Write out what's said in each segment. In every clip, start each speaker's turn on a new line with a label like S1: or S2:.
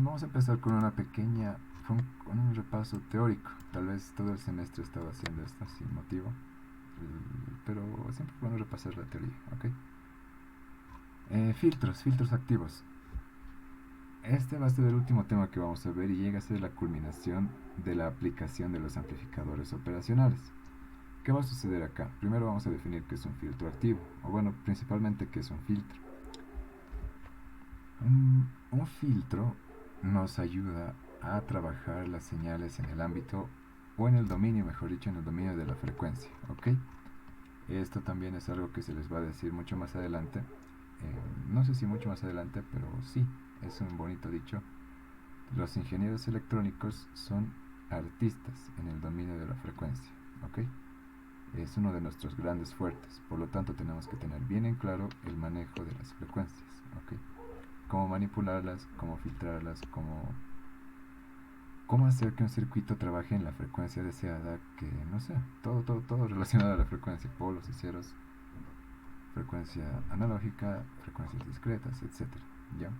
S1: Vamos a empezar con con un repaso teórico. Tal vez todo el semestre he estado haciendo esto sin motivo, pero siempre es bueno repasar la teoría, ¿ok? Filtros activos. Este va a ser el último tema que vamos a ver y llega a ser la culminación de la aplicación de los amplificadores operacionales. ¿Qué va a suceder acá? Primero vamos a definir qué es un filtro activo, o bueno, principalmente qué es un filtro. Un filtro nos ayuda a trabajar las señales en el ámbito, o en el dominio, mejor dicho, en el dominio de la frecuencia, ¿ok? Esto también es algo que se les va a decir mucho más adelante. No sé si mucho más adelante, pero sí, es un bonito dicho. Los ingenieros electrónicos son artistas en el dominio de la frecuencia, ¿ok? Es uno de nuestros grandes fuertes, por lo tanto tenemos que tener bien en claro el manejo de las frecuencias, ¿ok? Cómo manipularlas, cómo filtrarlas, cómo hacer que un circuito trabaje en la frecuencia deseada, que no sé, todo relacionado a la frecuencia, polos y ceros, frecuencia analógica, frecuencias discretas, etcétera. ¿Ya?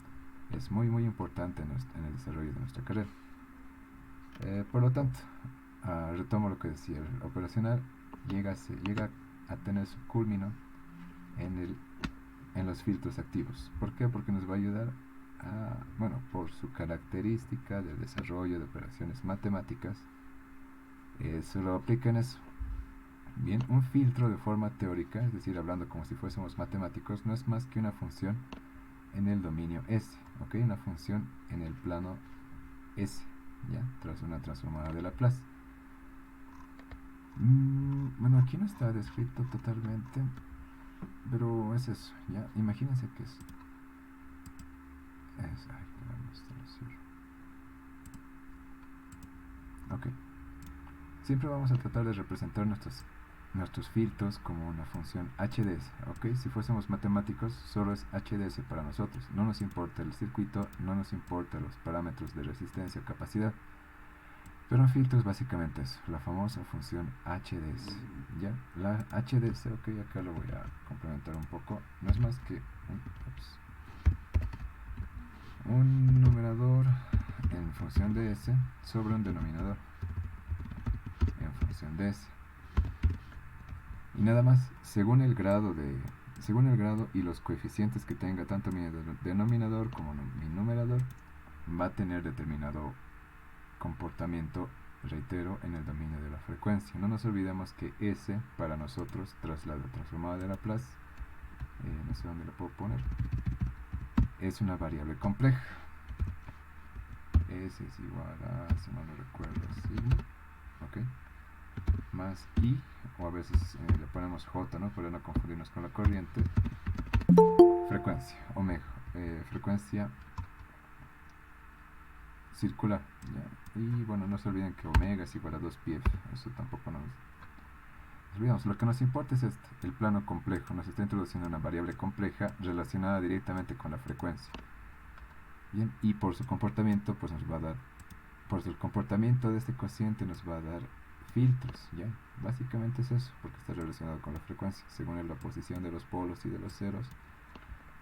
S1: Es muy importante en el desarrollo de nuestra carrera. Por lo tanto, retomo lo que decía, el operacional llega a tener su culmino en los filtros activos. ¿Por qué? Porque nos va a ayudar bueno, por su característica de desarrollo de operaciones matemáticas, se lo aplica en eso. Bien, un filtro de forma teórica, es decir, hablando como si fuésemos matemáticos, no es más que una función en el dominio S, ¿ok? Una función en el plano S, ¿ya? Tras una transformada de Laplace. Bueno, aquí no está descrito totalmente, pero es eso, ¿ya? Imagínense que ok. Siempre vamos a tratar de representar nuestros filtros como una función HDS, ¿ok? Si fuésemos matemáticos, solo es HDS para nosotros. No nos importa el circuito, no nos importa los parámetros de resistencia o capacidad. Pero un filtro es básicamente eso, la famosa función HDS, ¿ya? La HDS, ok, acá lo voy a complementar un poco. No es más que un numerador en función de S sobre un denominador en función de S. Y nada más, según el grado y los coeficientes que tenga tanto mi denominador como mi numerador, va a tener determinado comportamiento, reitero, en el dominio de la frecuencia. No nos olvidemos que S para nosotros, tras la transformada de Laplace, no sé dónde lo puedo poner, es una variable compleja. S es igual a, si no lo recuerdo, sigma, ok, más I, o a veces le ponemos J, ¿no? Para no confundirnos con la corriente, frecuencia, omega, frecuencia circular, ¿ya? Y bueno, no se olviden que omega es igual a 2πf, eso tampoco nos olvidamos. Lo que nos importa es el plano complejo, nos está introduciendo una variable compleja relacionada directamente con la frecuencia. Bien, y por su comportamiento, pues nos va a dar, por el comportamiento de este cociente nos va a dar filtros, ¿ya? Básicamente es eso, porque está relacionado con la frecuencia. Según la posición de los polos y de los ceros,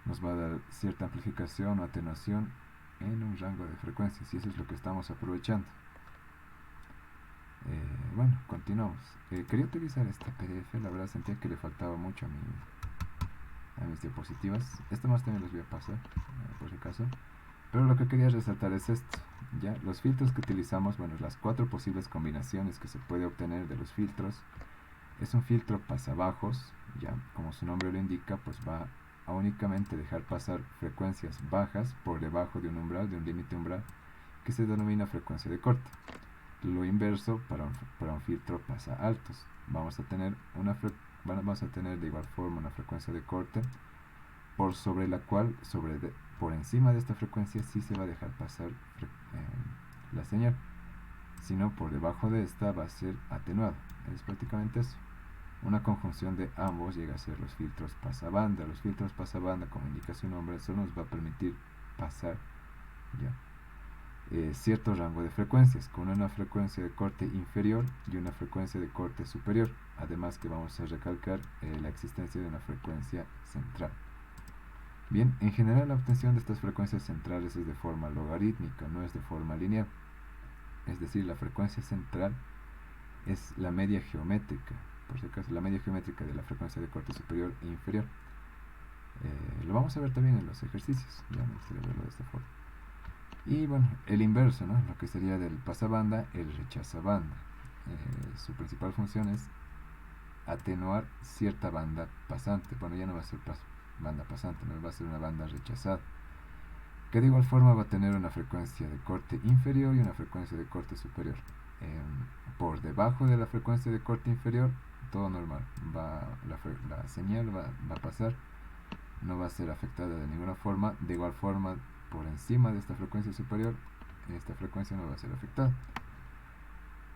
S1: nos va a dar cierta amplificación o atenuación en un rango de frecuencias, y eso es lo que estamos aprovechando. Bueno, continuamos. Quería utilizar este PDF, la verdad sentía que le faltaba mucho a mis diapositivas. Esto más también los voy a pasar, por si acaso. Pero lo que quería resaltar es esto, ¿ya? Los filtros que utilizamos, bueno, las 4 posibles combinaciones que se puede obtener de los filtros. Es un filtro pasabajos, ya, como su nombre lo indica, pues va a únicamente dejar pasar frecuencias bajas por debajo de un umbral, de un límite umbral, que se denomina frecuencia de corte. Lo inverso para un filtro pasa altos. Vamos a tener de igual forma una frecuencia de corte por sobre la cual, por encima de esta frecuencia sí se va a dejar pasar la señal, sino por debajo de esta va a ser atenuado. Es prácticamente eso. Una conjunción de ambos llega a ser los filtros pasabanda. Los filtros pasabanda, como indica su nombre, solo nos va a permitir pasar, ¿ya? Cierto rango de frecuencias, con una frecuencia de corte inferior y una frecuencia de corte superior. Además que vamos a recalcar la existencia de una frecuencia central. Bien, en general la obtención de estas frecuencias centrales es de forma logarítmica, no es de forma lineal. Es decir, la frecuencia central es la media geométrica, por si acaso, la media geométrica de la frecuencia de corte superior e inferior. Lo vamos a ver también en los ejercicios, ya me gustaría verlo de esta forma. Y bueno, el inverso, ¿no? Lo que sería del pasabanda, el rechazabanda. Su principal función es atenuar cierta banda pasante. Bueno, ya no va a ser banda pasante, no va a ser una banda rechazada, que de igual forma va a tener una frecuencia de corte inferior y una frecuencia de corte superior. Por debajo de la frecuencia de corte inferior, todo normal, la señal va a pasar, no va a ser afectada de ninguna forma. De igual forma, por encima de esta frecuencia superior, esta frecuencia no va a ser afectada.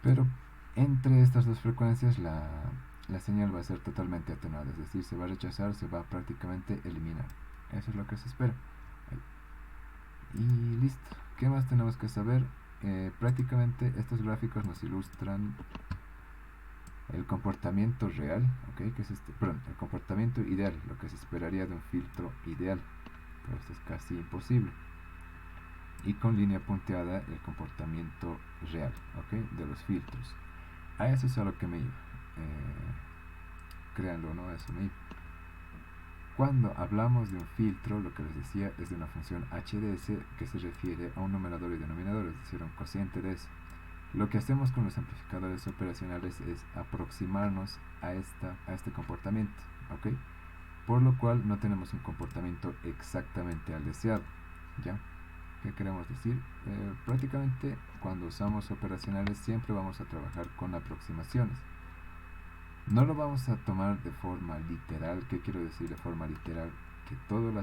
S1: Pero entre estas dos frecuencias la señal va a ser totalmente atenuada, es decir, se va a rechazar, se va a prácticamente eliminar. Eso es lo que se espera. Y listo. ¿Qué más tenemos que saber? Prácticamente estos gráficos nos ilustran el comportamiento real, ¿okay? Que es el comportamiento ideal, lo que se esperaría de un filtro ideal, pero esto es casi imposible. Y con línea punteada el comportamiento real, ¿okay? De los filtros. A eso es a lo que me iba. Créanlo o no, a eso me iba. Cuando hablamos de un filtro, lo que les decía es de una función HDS que se refiere a un numerador y denominador, es decir, un cociente de eso. Lo que hacemos con los amplificadores operacionales es aproximarnos a este comportamiento, ¿ok? Por lo cual no tenemos un comportamiento exactamente al deseado, ¿ya? ¿Qué queremos decir? Prácticamente cuando usamos operacionales siempre vamos a trabajar con aproximaciones. No lo vamos a tomar de forma literal. ¿Qué quiero decir de forma literal? Que todos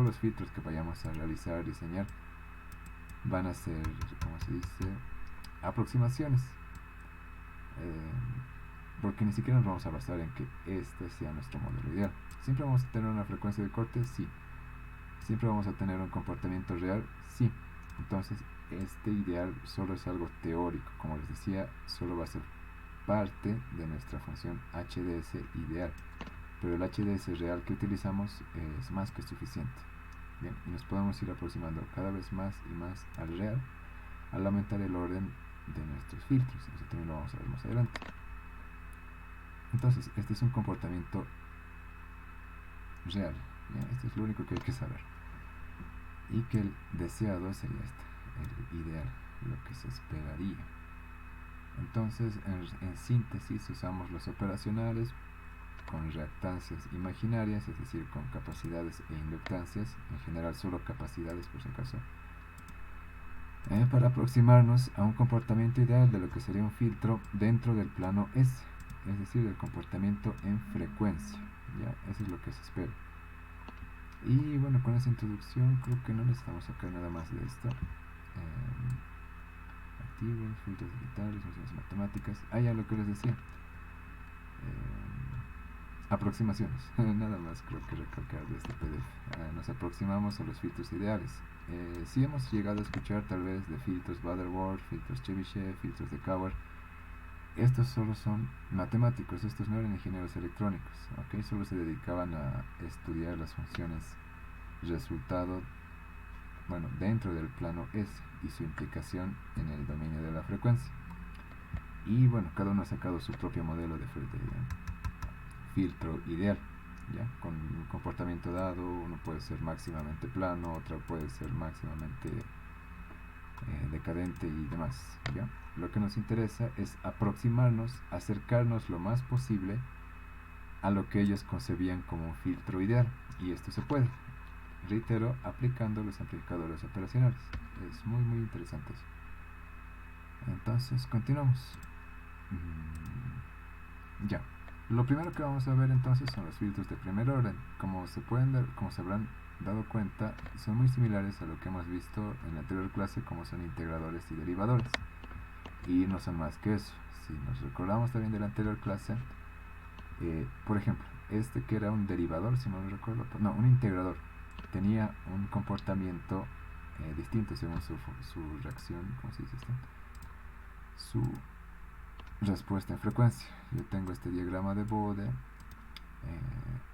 S1: los filtros que vayamos a realizar, diseñar, van a ser, ¿cómo se dice? Aproximaciones. Porque ni siquiera nos vamos a basar en que este sea nuestro modelo ideal. ¿Siempre vamos a tener una frecuencia de corte? Sí. ¿Siempre vamos a tener un comportamiento real? Sí. Entonces, este ideal solo es algo teórico. Como les decía, solo va a ser parte de nuestra función HDS ideal, pero el HDS real que utilizamos es más que suficiente. Bien, y nos podemos ir aproximando cada vez más y más al real al aumentar el orden de nuestros filtros. Eso también lo vamos a ver más adelante. Entonces, este es un comportamiento real. ¿Ya? Esto es lo único que hay que saber. Y que el deseado sería este, el ideal, lo que se esperaría. Entonces, en síntesis, usamos los operacionales con reactancias imaginarias, es decir, con capacidades e inductancias, en general solo capacidades por si acaso, para aproximarnos a un comportamiento ideal de lo que sería un filtro dentro del plano S, es decir, del comportamiento en frecuencia. ¿Ya? Eso es lo que se espera. Y bueno, con esa introducción creo que no necesitamos sacar nada más de esto. Activos, filtros digitales, funciones matemáticas. Ya lo que les decía. Aproximaciones. Nada más creo que recalcar de este PDF. Nos aproximamos a los filtros ideales. Sí hemos llegado a escuchar tal vez de filtros Butterworth, filtros Chebyshev, filtros de Cauer. Estos solo son matemáticos, estos no eran ingenieros electrónicos, ¿okay? Solo se dedicaban a estudiar las funciones resultado, bueno, dentro del plano S y su implicación en el dominio de la frecuencia. Y bueno, cada uno ha sacado su propio modelo de filtro ideal, ¿ya? Con un comportamiento dado, uno puede ser máximamente plano, otro puede ser máximamente decadente y demás, ¿ya? Lo que nos interesa es aproximarnos, acercarnos lo más posible a lo que ellos concebían como un filtro ideal, y esto se puede, reitero, aplicando los amplificadores operacionales. Es muy interesante eso. Entonces continuamos. Ya, lo primero que vamos a ver entonces son los filtros de primer orden. Como se habrán dado cuenta, son muy similares a lo que hemos visto en la anterior clase, como son integradores y derivadores, y no son más que eso. Si nos recordamos también de la anterior clase, por ejemplo, este que era un derivador, si no lo recuerdo, no, un integrador, tenía un comportamiento distinto según su reacción, ¿cómo se dice esto? Su respuesta en frecuencia. Yo tengo este diagrama de Bode,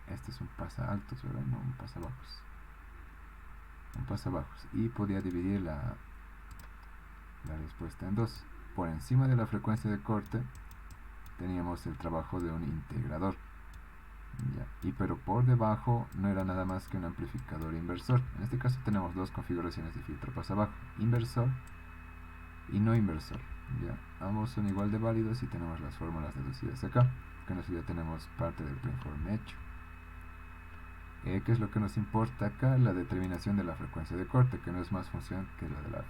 S1: este es un pasa altos, ¿verdad? No un pasa bajos. un pasabajos, y podía dividir la respuesta en dos. Por encima de la frecuencia de corte teníamos el trabajo de un integrador, pero por debajo no era nada más que un amplificador inversor. En este caso tenemos dos configuraciones de filtro pasabajo: inversor y no inversor. Ambos son igual de válidos y tenemos las fórmulas deducidas acá. Con eso ya tenemos parte del preinforme hecho. ¿Qué es lo que nos importa acá? La determinación de la frecuencia de corte, que no es más función que la de la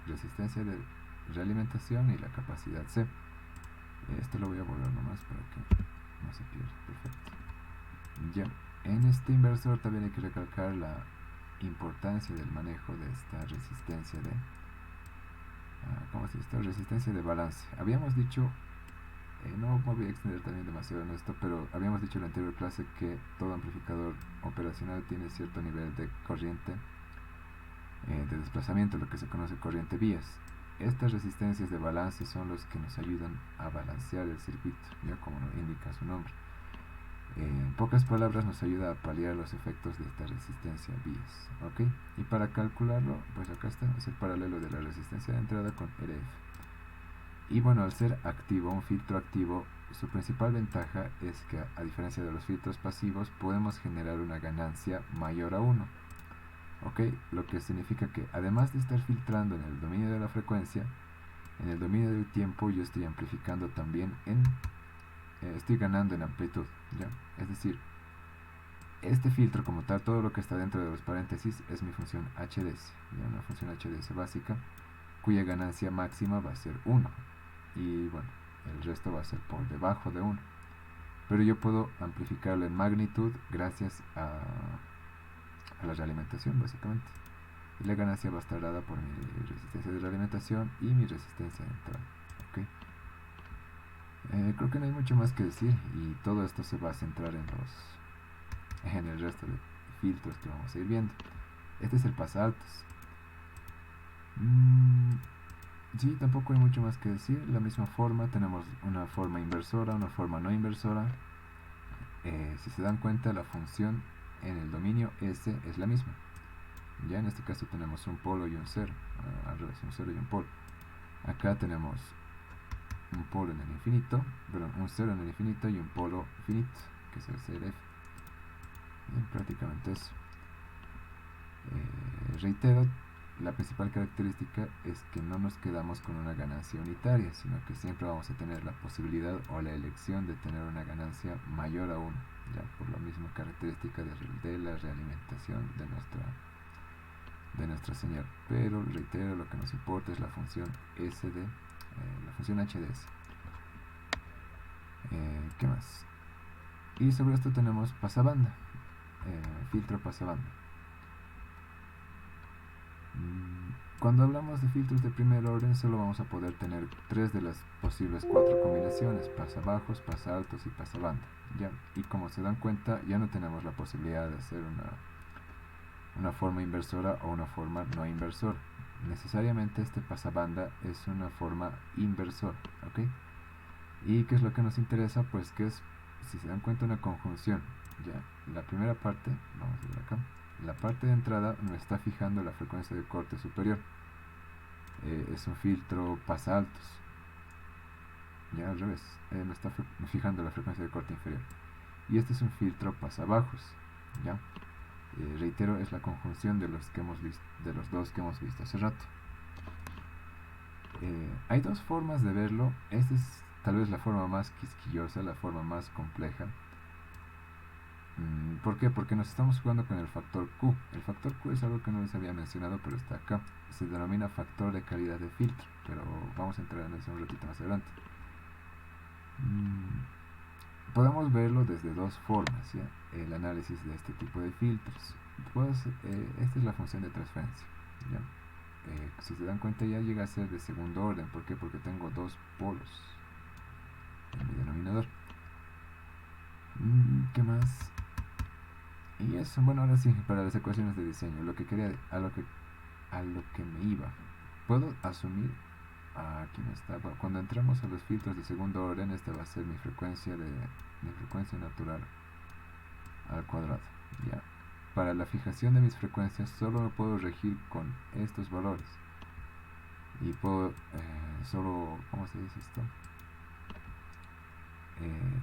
S1: resistencia de realimentación y la capacidad C. Esto lo voy a borrar nomás para que no se pierda. Perfecto. En este inversor también hay que recalcar la importancia del manejo de esta resistencia de resistencia de balance. Habíamos dicho, no me voy a extender también demasiado en esto, pero habíamos dicho en la anterior clase que todo amplificador operacional tiene cierto nivel de corriente de desplazamiento, lo que se conoce corriente vías. Estas resistencias de balance son los que nos ayudan a balancear el circuito, ya como indica su nombre. En pocas palabras, nos ayuda a paliar los efectos de esta resistencia vías. ¿Ok? Y para calcularlo, pues acá está, es el paralelo de la resistencia de entrada con RF. Y bueno, al ser activo, un filtro activo, su principal ventaja es que, a diferencia de los filtros pasivos, podemos generar una ganancia mayor a 1. ¿Ok? Lo que significa que, además de estar filtrando en el dominio de la frecuencia, en el dominio del tiempo yo estoy amplificando también estoy ganando en amplitud, ¿ya? Es decir, este filtro como tal, todo lo que está dentro de los paréntesis es mi función HDS, ¿ya? Una función HDS básica cuya ganancia máxima va a ser 1 y bueno, el resto va a ser por debajo de 1, pero yo puedo amplificarlo en magnitud gracias a la realimentación básicamente, y la ganancia va a estar dada por mi resistencia de realimentación y mi resistencia de entrada. ¿Okay? Creo que no hay mucho más que decir y todo esto se va a centrar en el resto de filtros que vamos a ir viendo. Este es el pasaltos. Sí, tampoco hay mucho más que decir. La misma forma, tenemos una forma inversora, una forma no inversora. Si se dan cuenta, la función en el dominio S es la misma. Ya en este caso tenemos un polo y un cero, al revés, un cero y un polo. Acá tenemos un polo en el infinito, perdón, un cero en el infinito y un polo finito, que es el CRF. Bien, prácticamente eso. Reitero, la principal característica es que no nos quedamos con una ganancia unitaria, sino que siempre vamos a tener la posibilidad o la elección de tener una ganancia mayor a 1, ya por la misma característica de la realimentación de nuestra señal. Pero reitero, lo que nos importa es la función SD, la función HDS. ¿Qué más? Y sobre esto tenemos pasabanda, filtro pasabanda. Cuando hablamos de filtros de primer orden, solo vamos a poder tener 3 de las posibles 4 combinaciones: pasabajos, pasaltos y pasabanda. ¿Ya? Y como se dan cuenta, ya no tenemos la posibilidad de hacer una forma inversora o una forma no inversora. Necesariamente este pasabanda es una forma inversora. ¿Ok? ¿Y qué es lo que nos interesa? Pues que es, si se dan cuenta, una conjunción. Ya, la primera parte, vamos a ver acá, la parte de entrada me está fijando la frecuencia de corte superior. Es un filtro pasaltos. Ya al revés, me está fijando la frecuencia de corte inferior. Y este es un filtro pasabajos. Ya, reitero, es la conjunción de los que hemos visto, de los dos que hemos visto hace rato. Hay dos formas de verlo. Esta es tal vez la forma más quisquillosa, la forma más compleja. ¿Por qué? Porque nos estamos jugando con el factor Q. El factor Q es algo que no les había mencionado, pero está acá. Se denomina factor de calidad de filtro, pero vamos a entrar en eso un ratito más adelante. Podemos verlo desde dos formas, ¿ya? El análisis de este tipo de filtros. Pues, esta es la función de transferencia, ¿ya? Si se dan cuenta, ya llega a ser de segundo orden. ¿Por qué? Porque tengo dos polos en mi denominador. ¿Qué más? Y eso, bueno, ahora sí, para las ecuaciones de diseño, lo que quería, a lo que me iba. Puedo asumir, aquí no está, cuando entramos a los filtros de segundo orden, esta va a ser mi frecuencia natural al cuadrado, ¿ya? para la fijación de mis frecuencias solo me puedo regir con estos valores. Y puedo solo, ¿cómo se dice esto?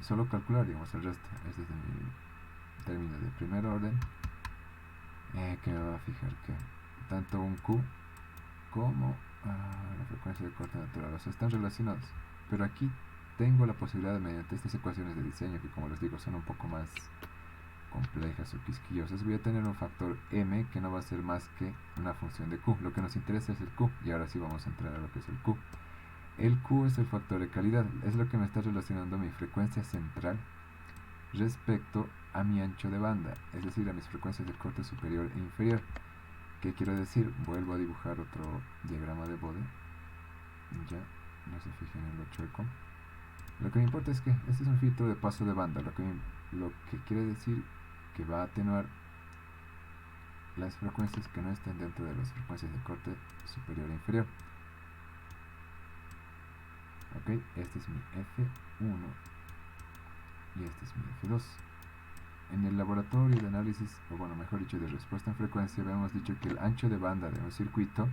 S1: Solo calcular, digamos, el resto. Este es mi término de primer orden, que me va a fijar que tanto un Q como la frecuencia de corte natural, o sea, están relacionados. Pero aquí tengo la posibilidad de, mediante estas ecuaciones de diseño, que como les digo son un poco más complejas o quisquillosas, voy a tener un factor m que no va a ser más que una función de q. Lo que nos interesa es el q, y ahora sí vamos a entrar a lo que es el q. El q es el factor de calidad, es lo que me está relacionando mi frecuencia central respecto a mi ancho de banda, es decir, a mis frecuencias de corte superior e inferior. ¿Qué quiero decir? Vuelvo a dibujar otro diagrama de Bode. Ya, no se fijen en lo chueco. Lo que me importa es que este es un filtro de paso de banda, lo que quiere decir que va a atenuar las frecuencias que no estén dentro de las frecuencias de corte superior e inferior. Ok, este es mi F1 y este es mi F2. En el laboratorio de análisis, o bueno, mejor dicho, de respuesta en frecuencia, habíamos dicho que el ancho de banda de un circuito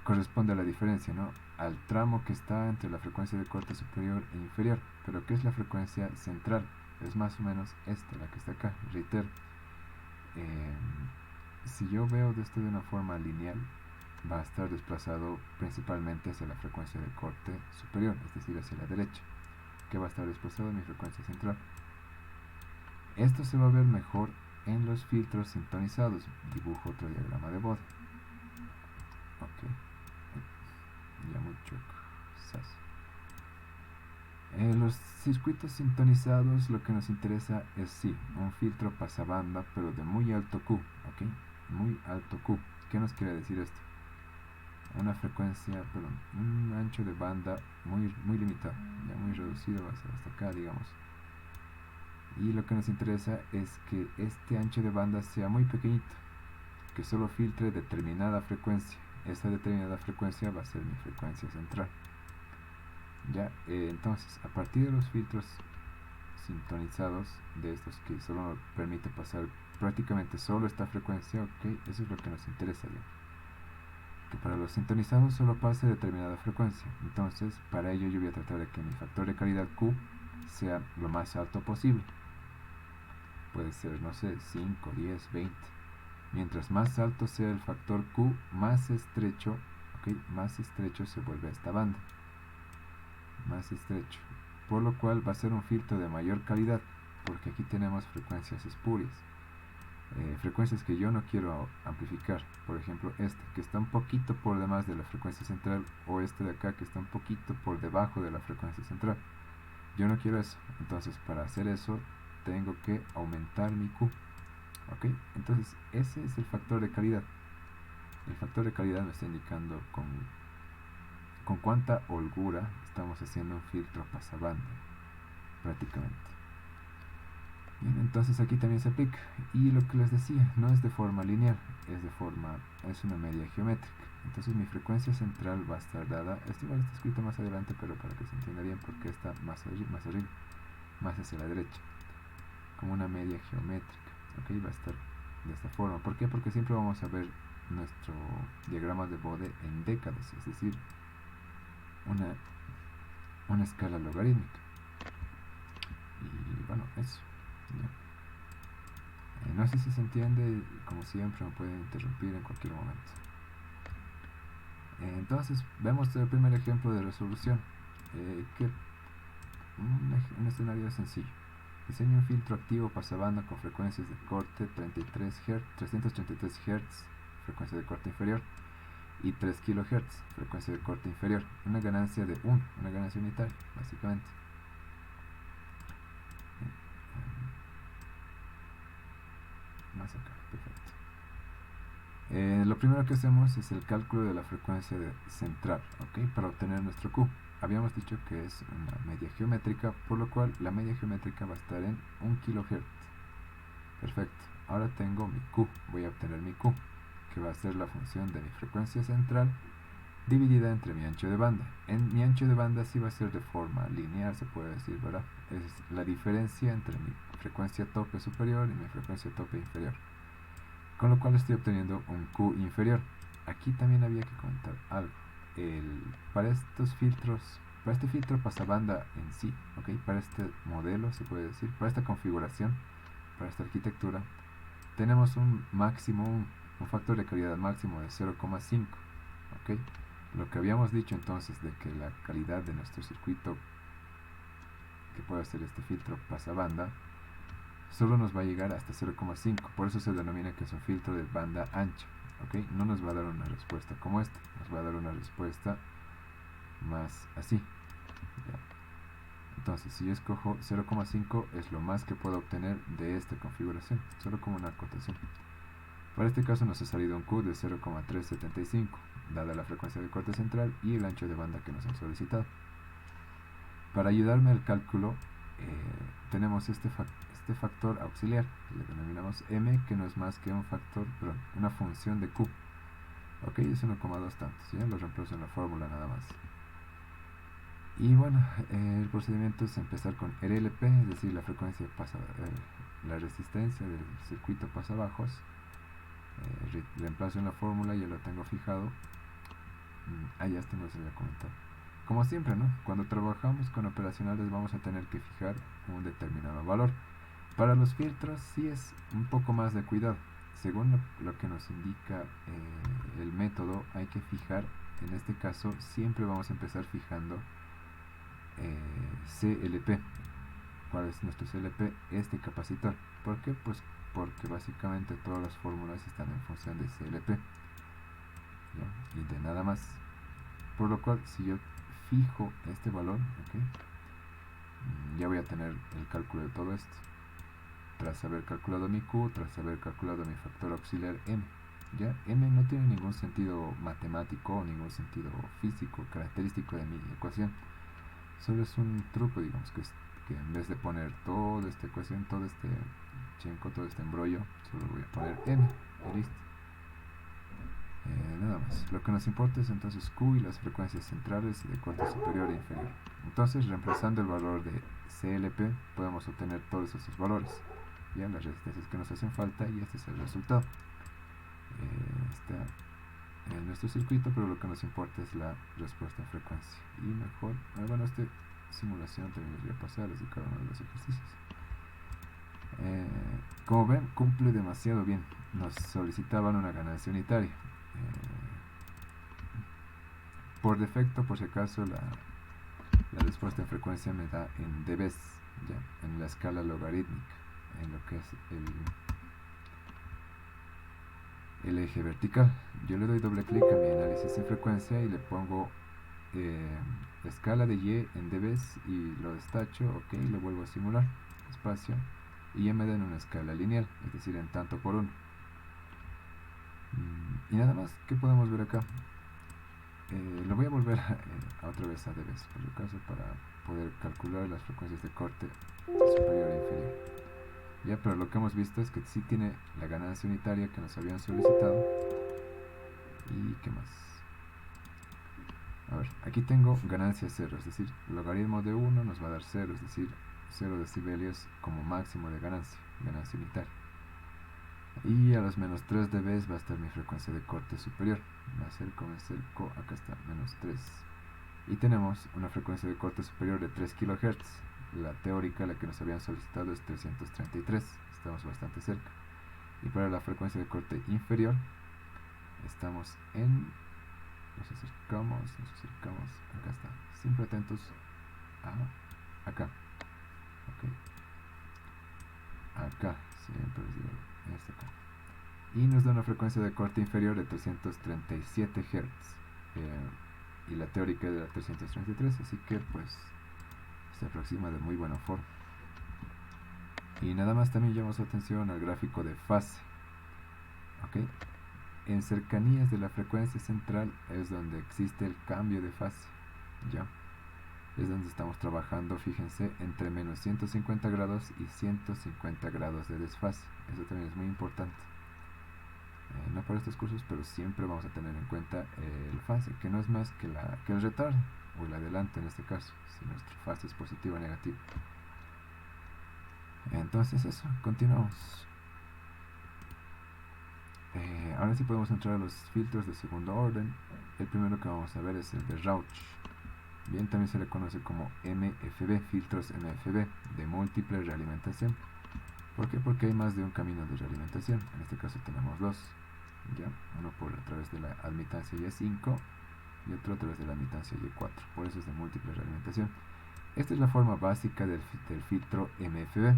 S1: corresponde a la diferencia, ¿no? Al tramo que está entre la frecuencia de corte superior e inferior. Pero ¿qué es la frecuencia central? Es más o menos esta, la que está acá. Reitero, si yo veo esto de una forma lineal, va a estar desplazado principalmente hacia la frecuencia de corte superior, es decir, hacia la derecha, que va a estar desplazado en mi frecuencia central. Esto se va a ver mejor en los filtros sintonizados. Dibujo otro diagrama de Bode. Ok, ya mucho. Los circuitos sintonizados, lo que nos interesa es sí, un filtro pasabanda, pero de muy alto Q, ¿ok? Muy alto Q. ¿Qué nos quiere decir esto? Una frecuencia, perdón, un ancho de banda muy limitado, ya muy reducido, va a ser hasta acá, digamos. Y lo que nos interesa es que este ancho de banda sea muy pequeñito, que solo filtre determinada frecuencia. Esta determinada frecuencia va a ser mi frecuencia central. Ya, entonces, a partir de los filtros sintonizados, de estos que solo nos permite pasar prácticamente solo esta frecuencia, ok, eso es lo que nos interesa, ¿bien? Que para los sintonizados solo pase determinada frecuencia. Entonces, para ello yo voy a tratar de que mi factor de calidad Q sea lo más alto posible. Puede ser, no sé, 5, 10, 20. Mientras más alto sea el factor Q, más estrecho, ok, más estrecho se vuelve esta banda. Más estrecho. Por lo cual va a ser un filtro de mayor calidad, porque aquí tenemos frecuencias espurias. Frecuencias que yo no quiero amplificar. Por ejemplo, este que está un poquito por debajo de la frecuencia central, o este de acá que está un poquito por debajo de la frecuencia central. Yo no quiero eso. Entonces, para hacer eso, tengo que aumentar mi Q. ¿Ok? Entonces, ese es el factor de calidad. El factor de calidad me está indicando con cuánta holgura estamos haciendo un filtro pasabanda, prácticamente. Bien, entonces aquí también se aplica. Y lo que les decía, no es de forma lineal, es una media geométrica. Entonces mi frecuencia central va a estar dada, esto igual está escrito más adelante, pero para que se entienda bien, porque está más arriba, más hacia la derecha, como una media geométrica. Ok, va a estar de esta forma. ¿Por qué? Porque siempre vamos a ver nuestro diagrama de Bode en décadas, es decir, una escala logarítmica. Y bueno, eso. No sé si se entiende, como siempre me pueden interrumpir en cualquier momento. Entonces, vemos el primer ejemplo de resolución. Un escenario sencillo. Diseño un filtro activo pasabanda con frecuencias de corte 333 Hz, frecuencia de corte inferior, y 3 kHz, frecuencia de corte inferior. Una ganancia de 1, una ganancia unitaria, básicamente. Más acá, perfecto. Lo primero que hacemos es el cálculo de la frecuencia central, ¿ok? Para obtener nuestro Q. Habíamos dicho que es una media geométrica, por lo cual la media geométrica va a estar en 1 kHz. Perfecto. Ahora tengo mi Q. Voy a obtener mi Q, que va a ser la función de mi frecuencia central dividida entre mi ancho de banda. En mi ancho de banda sí va a ser de forma lineal, se puede decir, ¿verdad? Es la diferencia entre mi frecuencia tope superior y mi frecuencia tope inferior, con lo cual estoy obteniendo un Q inferior. Aquí también había que comentar algo. Para estos filtros, para este filtro pasabanda en sí, ¿okay? Para este modelo, se puede decir, para esta configuración, para esta arquitectura, tenemos un máximo, un factor de calidad máximo de 0,5, ¿ok? Lo que habíamos dicho entonces de que la calidad de nuestro circuito que puede hacer este filtro pasabanda solo nos va a llegar hasta 0,5, por eso se denomina que es un filtro de banda ancha, ¿ok? No nos va a dar una respuesta como esta, nos va a dar una respuesta más así, ¿ya? Entonces, si yo escojo 0,5 es lo más que puedo obtener de esta configuración, solo como una acotación. Para este caso nos ha salido un Q de 0,375, dada la frecuencia de corte central y el ancho de banda que nos han solicitado. Para ayudarme al cálculo, tenemos este factor auxiliar, que le denominamos M, que no es más que una función de Q. Ok, es 1,2 tantos, ¿ya? Lo reemplazo en la fórmula nada más. Y bueno, el procedimiento es empezar con RLP, es decir, la frecuencia la resistencia del circuito pasabajos. Reemplazo en la fórmula, ya lo tengo fijado. Ya este no se había comentado. Como siempre, ¿no? Cuando trabajamos con operacionales vamos a tener que fijar un determinado valor. Para los filtros sí es un poco más de cuidado. Según lo que nos indica el método, hay que fijar, en este caso, siempre vamos a empezar fijando CLP. ¿Cuál es nuestro CLP? Este capacitor. ¿Por qué? Pues porque básicamente todas las fórmulas están en función de CLP, ¿ya? Y de nada más. Por lo cual, si yo fijo este valor, ¿okay? Ya voy a tener el cálculo de todo esto. Tras haber calculado mi Q, tras haber calculado mi factor auxiliar M. ¿Ya? M no tiene ningún sentido matemático o ningún sentido físico, característico de mi ecuación. Solo es un truco, digamos, que en vez de poner toda esta ecuación, todo este chenco, todo este embrollo, solo voy a poner M y listo. Nada más. Lo que nos importa es entonces Q y las frecuencias centrales de corte superior e inferior. Entonces, reemplazando el valor de CLP, podemos obtener todos esos valores, ya las resistencias que nos hacen falta, y este es el resultado. Está en nuestro circuito, pero lo que nos importa es la respuesta en frecuencia. Y mejor, bueno, esta simulación también les voy a pasar de cada uno de los ejercicios. Como ven, cumple demasiado bien. Nos solicitaban una ganancia unitaria. Por defecto, por si acaso, la respuesta en frecuencia me da en dBs, ya, en la escala logarítmica, en lo que es el eje vertical. Yo le doy doble clic a mi análisis en frecuencia y le pongo escala de Y en dBs y lo destacho, ok, lo vuelvo a simular, espacio, y ya me da en una escala lineal, es decir, en tanto por uno. Y nada más, ¿qué podemos ver acá? Lo voy a volver otra vez a dBs, por si acaso, para poder calcular las frecuencias de corte superior e inferior. Ya, pero lo que hemos visto es que sí tiene la ganancia unitaria que nos habían solicitado. ¿Y qué más? A ver, aquí tengo ganancia 0, es decir, logaritmo de 1 nos va a dar 0, es decir, 0 decibelios como máximo de ganancia unitaria. Y a los menos 3 dB va a estar mi frecuencia de corte superior. Me acerco, acá está, menos 3. Y tenemos una frecuencia de corte superior de 3 kHz. La teórica, la que nos habían solicitado, es 333. Estamos bastante cerca. Y para la frecuencia de corte inferior, estamos en... Nos acercamos, acá está. Siempre atentos a acá. Ok. Acá, siempre les digo, acá. Y nos da una frecuencia de corte inferior de 337 Hz. Y la teórica es de la 333, así que pues se aproxima de muy buena forma. Y nada más también llamo su atención al gráfico de fase. ¿Ok? En cercanías de la frecuencia central es donde existe el cambio de fase. ¿Ya? Es donde estamos trabajando, fíjense, entre menos 150 grados y 150 grados de desfase. Eso también es muy importante. no para estos cursos, pero siempre vamos a tener en cuenta el fase, que no es más que el retardo, o el adelante en este caso, si nuestro fase es positivo o negativo. Entonces eso, continuamos. Ahora sí podemos entrar a los filtros de segundo orden. El primero que vamos a ver es el de Rauch. Bien, también se le conoce como MFB, filtros MFB, de múltiple realimentación. ¿Por qué? Porque hay más de un camino de realimentación. En este caso tenemos dos. ¿Ya? Uno por a través de la admitancia Y5 y otro a través de la admitancia Y4. Por eso es de múltiple realimentación. Esta es la forma básica del filtro MFB,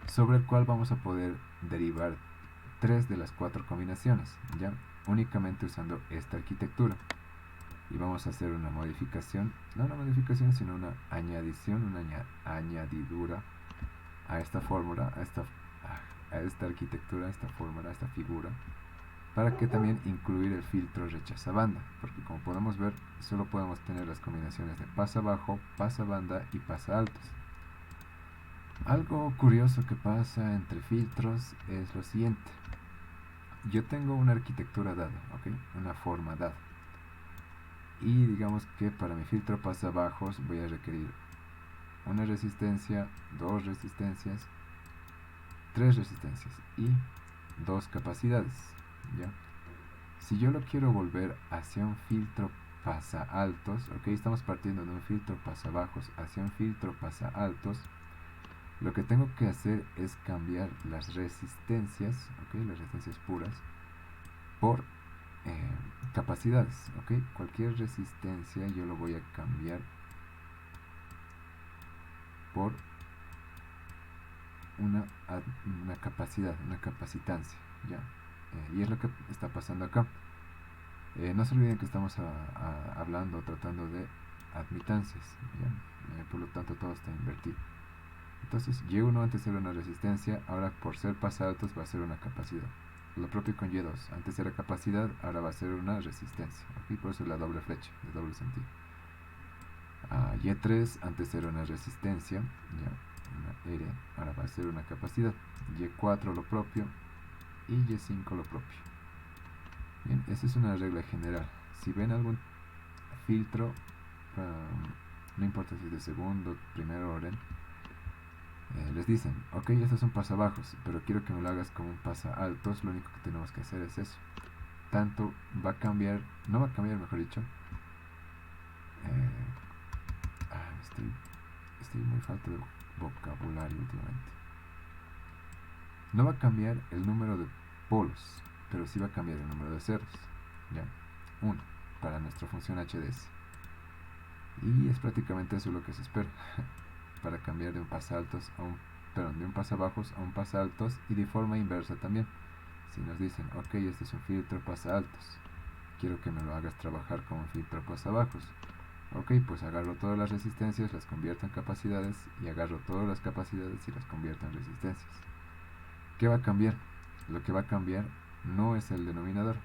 S1: sobre el cual vamos a poder derivar 3 de las 4 combinaciones, ya únicamente usando esta arquitectura. Y vamos a hacer una modificación, no una modificación, sino una añadición, una añadidura a esta fórmula, a esta arquitectura, a esta fórmula, a esta figura, para que también incluir el filtro rechazabanda, porque como podemos ver, solo podemos tener las combinaciones de pasa bajo, pasa banda y pasa altos. Algo curioso que pasa entre filtros es lo siguiente. Yo tengo una arquitectura dada, ¿ok? Una forma dada. Y digamos que para mi filtro pasabajos voy a requerir una resistencia, 2 resistencias, 3 resistencias y 2 capacidades, ¿ya? Si yo lo quiero volver hacia un filtro pasa altos, ok, estamos partiendo de un filtro pasabajos hacia un filtro pasa altos. Lo que tengo que hacer es cambiar las resistencias, ¿ok? Las resistencias puras, por capacidades, ¿ok? Cualquier resistencia yo lo voy a cambiar por una capacidad, una capacitancia, ¿ya? Y es lo que está pasando acá. No se olviden que estamos hablando, tratando de admitancias, ¿ya? Por lo tanto todo está invertido. Entonces Y1 antes era una resistencia, ahora por ser pasaltos va a ser una capacidad. Lo propio con Y2, antes era capacidad, ahora va a ser una resistencia. Aquí por eso la doble flecha, de doble sentido. Y3 antes era una resistencia, ya, una R, ahora va a ser una capacidad. Y4 lo propio y Y5 lo propio. Bien, esa es una regla general. Si ven algún filtro, no importa si es de segundo, primer orden, les dicen, ok, estos son pasabajos, pero quiero que me lo hagas como un pasa altos. Lo único que tenemos que hacer es eso. Tanto va a cambiar, no va a cambiar, mejor dicho. Estoy muy falta de vocabulario últimamente. No va a cambiar el número de polos, pero sí va a cambiar el número de ceros. ¿Ya? 1 para nuestra función HDS. Y es prácticamente eso lo que se espera para cambiar de un pasaltos a un, perdón, de un pasabajos a un pasaltos, y de forma inversa también. Si nos dicen, ok, este es un filtro pasaltos, quiero que me lo hagas trabajar como un filtro pasabajos. Ok, pues agarro todas las resistencias, las convierto en capacidades, y agarro todas las capacidades y las convierto en resistencias. ¿Qué va a cambiar? Lo que va a cambiar no es el denominador,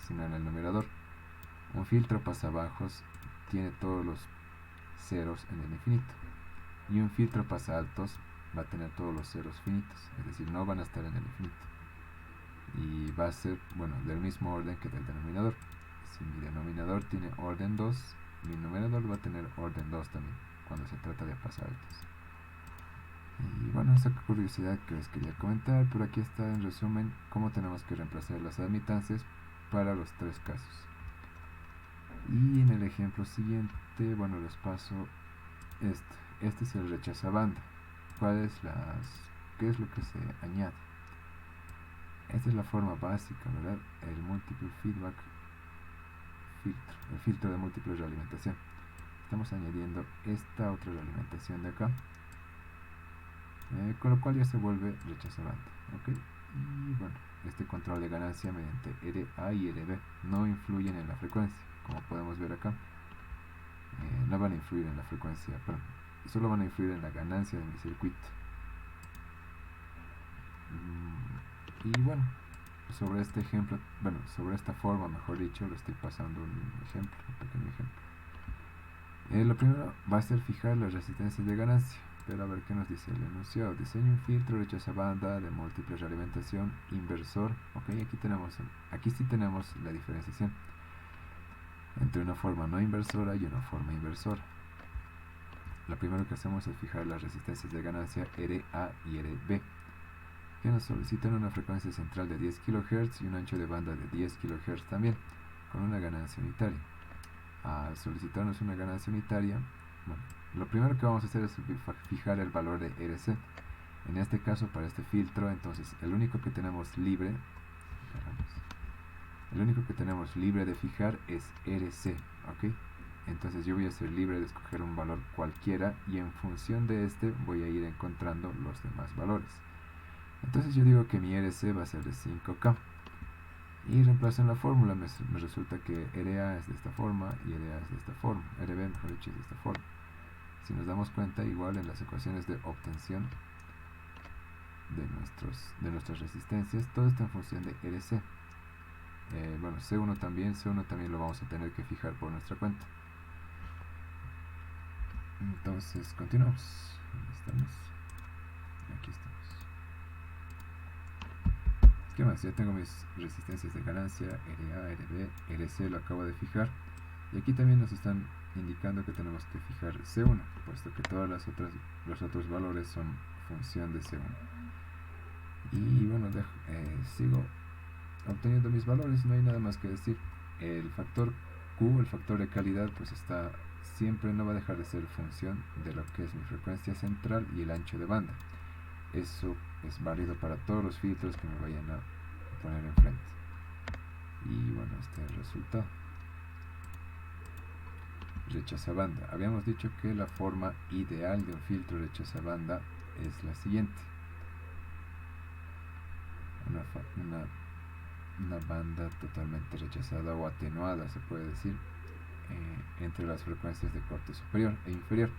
S1: sino en el numerador. Un filtro pasabajos tiene todos los ceros en el infinito, y un filtro pasaltos va a tener todos los ceros finitos, es decir, no van a estar en el infinito. Y va a ser, bueno, del mismo orden que del denominador. Si mi denominador tiene orden 2, mi numerador va a tener orden 2 también, cuando se trata de pasaltos. Y bueno, esa curiosidad que les quería comentar, pero aquí está en resumen cómo tenemos que reemplazar las admitancias para los 3 casos. Y en el ejemplo siguiente, bueno, les paso esto. Este es el rechazabanda. ¿Qué es lo que se añade? Esta es la forma básica, ¿verdad? El multiple feedback filtro, el filtro de múltiple realimentación. Estamos añadiendo esta otra realimentación de acá, con lo cual ya se vuelve rechazabanda, ¿ok? Y bueno, este control de ganancia mediante RA y RB no influyen en la frecuencia, como podemos ver acá. No van a influir en la frecuencia, perdón, solo van a influir en la ganancia de mi circuito. Y bueno, sobre este ejemplo, bueno, sobre esta forma, mejor dicho, lo estoy pasando un pequeño ejemplo. Lo primero va a ser fijar las resistencias de ganancia. Pero a ver qué nos dice el enunciado. Diseña un filtro rechaza banda de múltiple realimentación inversor. Ok, aquí sí tenemos la diferenciación entre una forma no inversora y una forma inversora. Lo primero que hacemos es fijar las resistencias de ganancia RA y RB, que nos solicitan una frecuencia central de 10 kHz y un ancho de banda de 10 kHz también, con una ganancia unitaria. Al solicitarnos una ganancia unitaria, bueno, lo primero que vamos a hacer es fijar el valor de RC. En este caso, para este filtro, entonces el único que tenemos libre de fijar es RC, ¿ok? Entonces yo voy a ser libre de escoger un valor cualquiera y en función de este voy a ir encontrando los demás valores. Entonces yo digo que mi RC va a ser de 5K y reemplazo en la fórmula, me resulta que RA es de esta forma y RA es de esta forma, RB mejor dicho es de esta forma. Si nos damos cuenta, igual en las ecuaciones de obtención de nuestras resistencias, todo está en función de RC. Bueno, C1 también lo vamos a tener que fijar por nuestra cuenta. Entonces continuamos. ¿Dónde estamos? Aquí estamos. ¿Qué más? Ya tengo mis resistencias de ganancia, RA, RB, RC lo acabo de fijar. Y aquí también nos están indicando que tenemos que fijar C1, puesto que todos los otros valores son función de C1. Y bueno, sigo obteniendo mis valores, no hay nada más que decir. El factor Q, el factor de calidad, pues siempre no va a dejar de ser función de lo que es mi frecuencia central y el ancho de banda. Eso es válido para todos los filtros que me vayan a poner enfrente. Y bueno, este es el resultado. Rechazabanda. Habíamos dicho que la forma ideal de un filtro rechazabanda es la siguiente. Una banda totalmente rechazada o atenuada, se puede decir, entre las frecuencias de corte superior e inferior.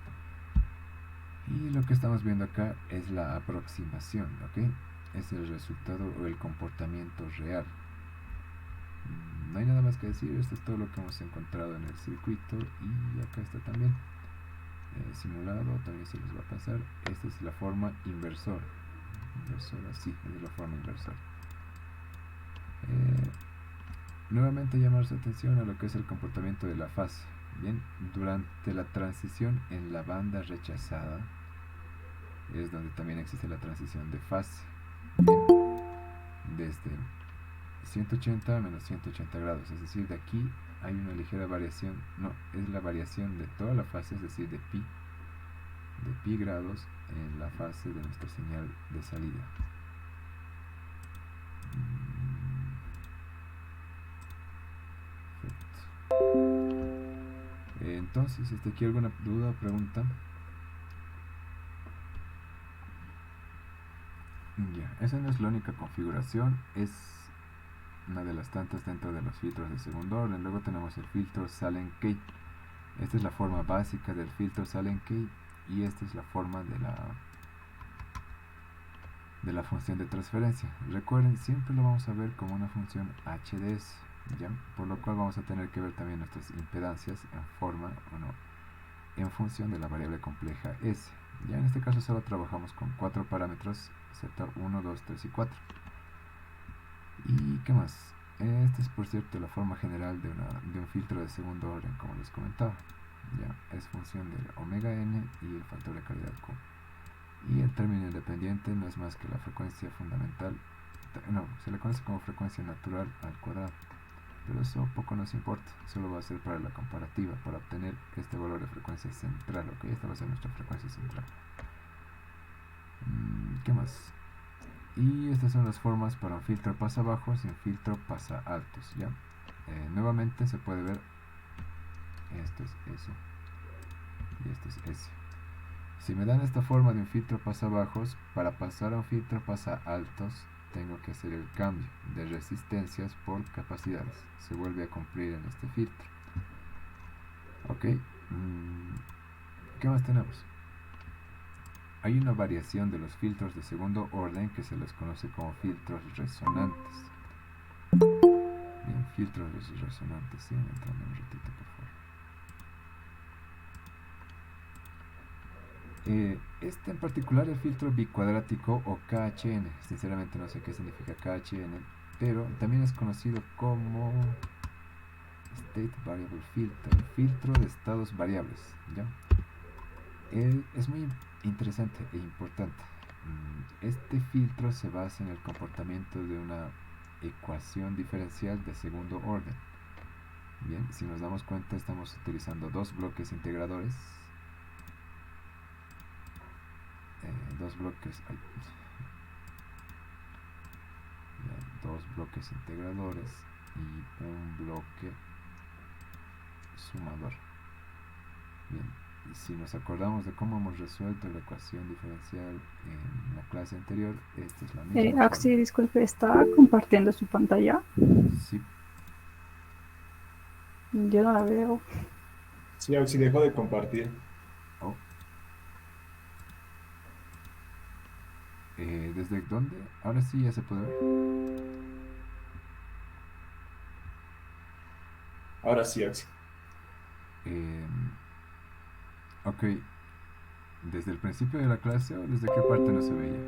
S1: Y lo que estamos viendo acá es la aproximación, ¿ok? Es el resultado o el comportamiento real. No hay nada más que decir, esto es todo lo que hemos encontrado en el circuito y acá está también simulado, también se les va a pasar. Esta es la forma inversora. Sí, es la forma inversora. Nuevamente llamar su atención a lo que es el comportamiento de la fase. Bien, durante la transición en la banda rechazada es donde también existe la transición de fase. Bien, desde 180 a menos 180 grados, es decir, de aquí hay una ligera variación, no, es la variación de toda la fase, es decir, de pi grados en la fase de nuestra señal de salida. Entonces, ¿aquí alguna duda o pregunta? Ya, esa no es la única configuración, es una de las tantas dentro de los filtros de segundo orden. Luego tenemos el filtro Sallen-Key. Esta es la forma básica del filtro Sallen-Key y esta es la forma de la función de transferencia. Recuerden, siempre lo vamos a ver como una función HDS, ¿ya? Por lo cual vamos a tener que ver también nuestras impedancias en función de la variable compleja S. Ya en este caso solo trabajamos con 4 parámetros, Z1, 2, 3 y 4. ¿Y qué más? Esta es, por cierto, la forma general de un filtro de segundo orden, como les comentaba. Ya es función del omega n y el factor de calidad Q. Y el término independiente no es más que la frecuencia fundamental, no, se le conoce como frecuencia natural al cuadrado, pero eso poco nos importa, solo va a ser para la comparativa, para obtener este valor de frecuencia central, ok, esta va a ser nuestra frecuencia central. ¿Qué más? Y estas son las formas para un filtro pasa bajos y un filtro pasa altos, ¿ya? Nuevamente se puede ver, esto es S y esto es S. Si me dan esta forma de un filtro pasa bajos, para pasar a un filtro pasa altos, tengo que hacer el cambio de resistencias por capacidades. Se vuelve a cumplir en este filtro. Ok. ¿Qué más tenemos? Hay una variación de los filtros de segundo orden que se les conoce como filtros resonantes. Bien, filtros resonantes. Sigan entrando un ratito, por favor. Este en particular, el filtro bicuadrático o KHN, sinceramente no sé qué significa KHN, pero también es conocido como State Variable Filter, filtro de estados variables, ¿ya? Es muy interesante e importante. Este filtro se basa en el comportamiento de una ecuación diferencial de segundo orden. Bien, si nos damos cuenta, estamos utilizando dos bloques integradores, dos bloques, ay, ya, dos bloques integradores y un bloque sumador. Bien, si nos acordamos de cómo hemos resuelto la ecuación diferencial en la clase anterior, esta es la misma
S2: Axi,
S1: forma.
S2: disculpe, ¿está compartiendo su pantalla?
S1: Sí.
S2: Yo no la veo.
S3: Sí, si dejo de compartir.
S1: Oh, ¿desde dónde? Ahora sí ya se puede ver.
S3: Ahora sí, Axi.
S1: Eh, ok, ¿desde el principio de la clase o desde qué parte no se veía?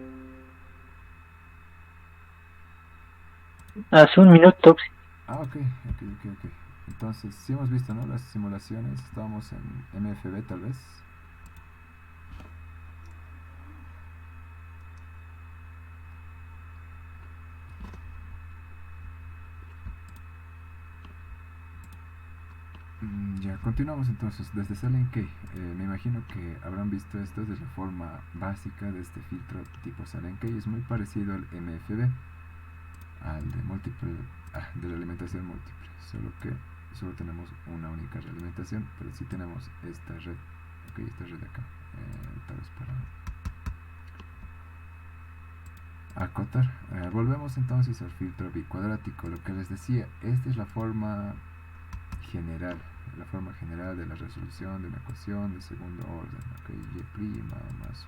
S4: Hace un minuto,
S1: Ah, ok. Entonces, sí hemos visto, ¿no? Las simulaciones, estábamos en MFB tal vez. Ya, continuamos entonces. Desde Selenium Key, me imagino que habrán visto esto desde la forma básica de este filtro tipo Selenium Key. Es muy parecido al MFB, al de múltiple, de la alimentación múltiple, solo que solo tenemos una única realimentación, pero sí tenemos esta red, ok, esta red de acá, tal vez para acotar. Volvemos entonces al filtro bicuadrático, lo que les decía, esta es general, la forma general de la resolución de una ecuación de segundo orden, ok, y' más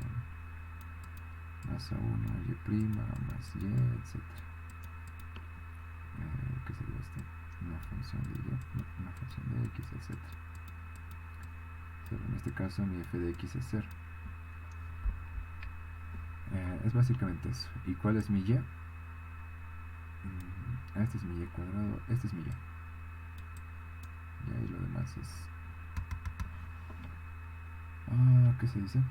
S1: a 1, y' más y, etc. ¿Qué sería esto? Una función de y, no, una función de x, etc. Pero en este caso mi f de x es 0. Es básicamente eso. ¿Y cuál es mi y? Este es mi y cuadrado, este es mi y. Y ahí lo demás es... ¿qué se dice?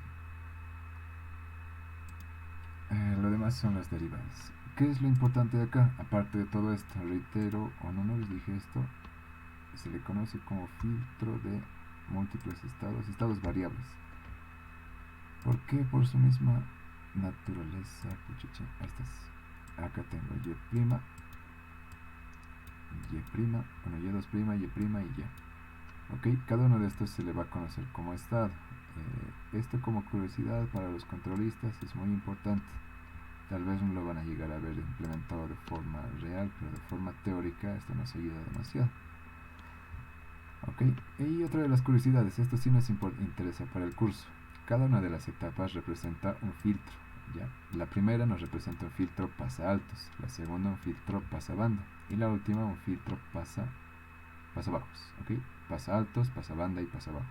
S1: Lo demás son las derivadas. ¿Qué es lo importante de acá? Aparte de todo esto, reitero, o no les dije esto, se le conoce como filtro de múltiples estados variables. ¿Por qué? Por su misma naturaleza. Puchiche, ahí estás. Acá tengo y', bueno, y2', y y. Ok, cada uno de estos se le va a conocer como estado. Esto como curiosidad para los controlistas es muy importante. Tal vez no lo van a llegar a ver implementado de forma real, pero de forma teórica esto nos ayuda demasiado. Ok, y otra de las curiosidades, esto sí nos interesa para el curso. Cada una de las etapas representa un filtro, ¿ya? La primera nos representa un filtro pasa altos, la segunda un filtro pasa banda y la última un filtro pasa bajos, ¿ok? Pasa altos, pasa banda y pasa bajo.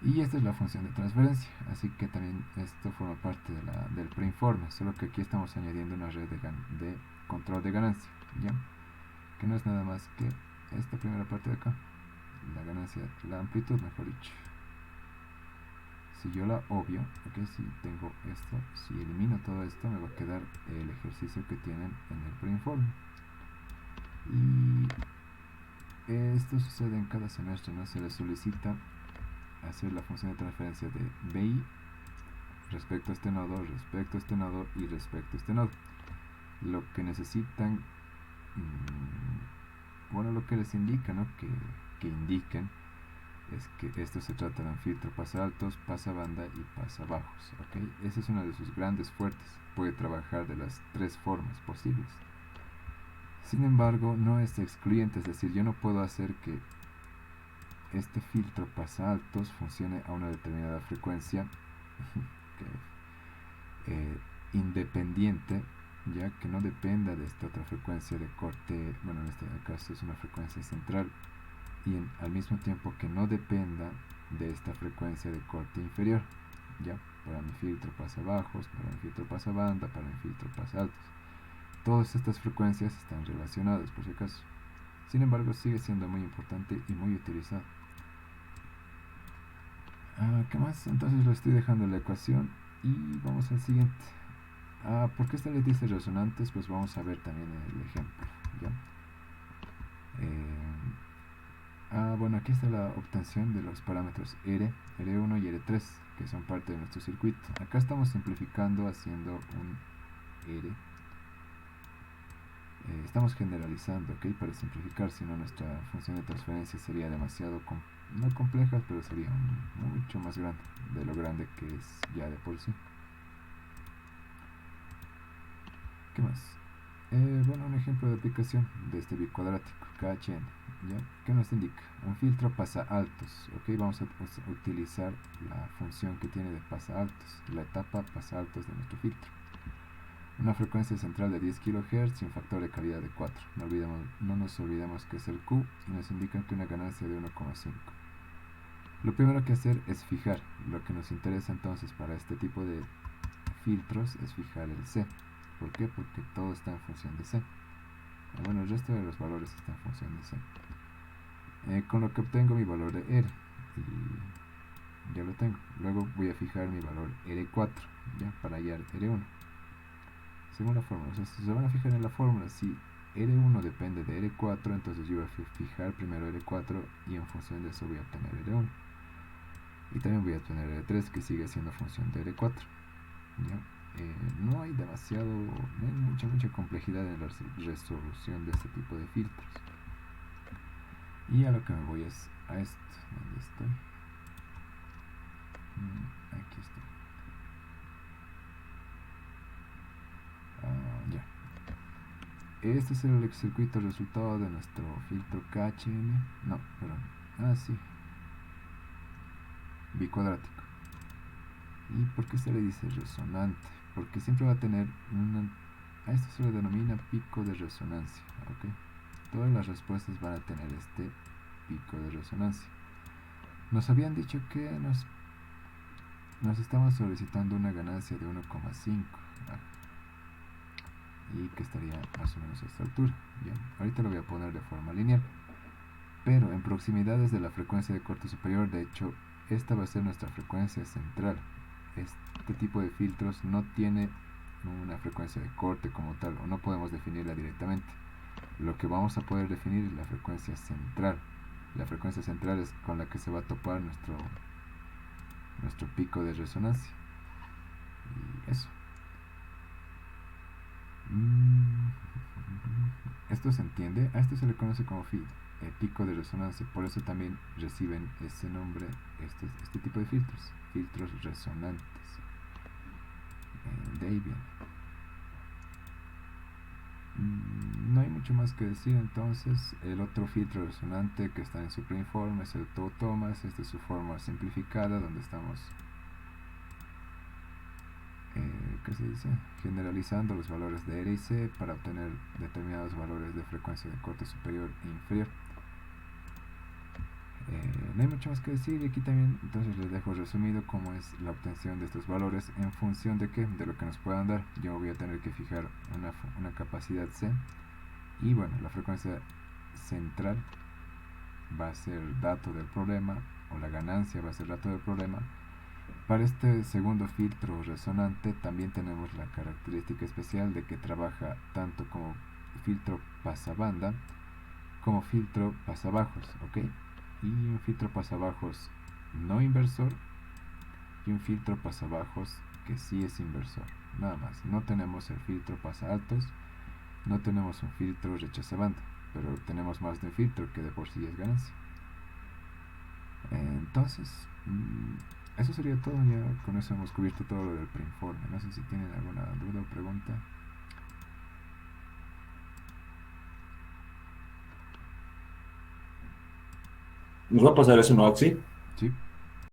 S1: Y esta es la función de transferencia, así que también esto forma parte del preinforme, solo que aquí estamos añadiendo una red de control de ganancia, ¿ya? Que no es nada más que esta primera parte de acá, la ganancia, la amplitud mejor dicho. Si yo la obvio, ok, si tengo esto, si elimino todo esto, me va a quedar el ejercicio que tienen en el preinforme. Y esto sucede en cada semestre, ¿no? Se les solicita hacer la función de transferencia de BI respecto a este nodo, respecto a este nodo y respecto a este nodo. Lo que necesitan, bueno, lo que les indica, ¿no? Que indiquen es que esto se trata de un filtro pasa altos, pasa banda y pasa bajos, ¿ok? Ese es uno de sus grandes fuertes, puede trabajar de las tres formas posibles. Sin embargo, no es excluyente, es decir, yo no puedo hacer que este filtro pasa altos funcione a una determinada frecuencia independiente, ya que no dependa de esta otra frecuencia de corte, bueno, en este caso es una frecuencia central, y al mismo tiempo que no dependa de esta frecuencia de corte inferior. ya, para mi filtro pasa bajos, para mi filtro pasa banda, para mi filtro pasa altos. Todas estas frecuencias están relacionadas, por si acaso. Sin embargo, sigue siendo muy importante y muy utilizado. ¿Qué más? Entonces lo estoy dejando en la ecuación y vamos al siguiente. ¿Por qué esta le dice resonantes? Pues vamos a ver también el ejemplo, ¿ya? Bueno, aquí está la obtención de los parámetros R, R1 y R3, que son parte de nuestro circuito. Acá estamos simplificando haciendo un R. Estamos generalizando, ¿ok? Para simplificar, si no nuestra función de transferencia sería demasiado, no compleja, pero sería mucho más grande de lo grande que es ya de por sí. ¿Qué más? Bueno, un ejemplo de aplicación de este bicuadrático, KHN, ¿ya? ¿Qué nos indica? Un filtro pasa altos, ¿ok? Vamos a utilizar la función que tiene de pasa altos, la etapa pasa altos de nuestro filtro. Una frecuencia central de 10 kHz y un factor de calidad de 4. No nos olvidemos que es el Q y nos indican que una ganancia de 1,5. Lo primero que hacer es fijar. Lo que nos interesa entonces para este tipo de filtros es fijar el C. ¿Por qué? Porque todo está en función de C. Bueno, el resto de los valores está en función de C. Con lo que obtengo mi valor de R. Y ya lo tengo. Luego voy a fijar mi valor R4, ya, para hallar R1. Según la fórmula, o sea, si se van a fijar en la fórmula, si R1 depende de R4, entonces yo voy a fijar primero R4 y en función de eso voy a obtener R1. Y también voy a obtener R3, que sigue siendo función de R4. ¿Ya? No hay mucha complejidad en la resolución de este tipo de filtros. Y a lo que me voy es a esto. ¿Dónde estoy? Aquí estoy. Ya. Este es el circuito resultado de nuestro filtro KHN. No, perdón. Sí. Bicuadrático. ¿Y por qué se le dice resonante? Porque siempre va a tener a esto se le denomina pico de resonancia, ¿ok? Todas las respuestas van a tener este pico de resonancia. Nos habían dicho que nos estaban solicitando una ganancia de 1,5 y que estaría más o menos a esta altura. Bien, ahorita lo voy a poner de forma lineal, pero en proximidades de la frecuencia de corte superior. De hecho, esta va a ser nuestra frecuencia central. Este tipo de filtros no tiene una frecuencia de corte como tal, o no podemos definirla directamente. Lo que vamos a poder definir es la frecuencia central. La frecuencia central es con la que se va a topar nuestro pico de resonancia. Y eso. Esto se entiende. A esto se le conoce como pico de resonancia. Por eso también reciben ese nombre este tipo de filtros resonantes. De ahí viene. No hay mucho más que decir. Entonces, el otro filtro resonante que está en su preinforme es el Tau-Thomas. Esta es su forma simplificada, donde estamos ¿qué se dice? Generalizando los valores de R y C para obtener determinados valores de frecuencia de corte superior e inferior. No hay mucho más que decir. Y aquí también entonces les dejo resumido cómo es la obtención de estos valores en función de qué, de lo que nos puedan dar. Yo voy a tener que fijar una capacidad C, y bueno, la frecuencia central va a ser dato del problema, o la ganancia va a ser dato del problema. Para este segundo filtro resonante también tenemos la característica especial de que trabaja tanto como filtro pasabanda como filtro pasabajos, ¿ok? Y un filtro pasabajos no inversor y un filtro pasabajos que sí es inversor. Nada más. No tenemos el filtro pasaaltos, no tenemos un filtro rechazabanda, pero tenemos más de un filtro que de por sí es ganancia. Entonces, eso sería todo. Ya con eso hemos cubierto todo lo del preinforme. No sé si tienen alguna duda o pregunta.
S3: ¿Nos va a pasar eso, no, Axi?
S1: Sí.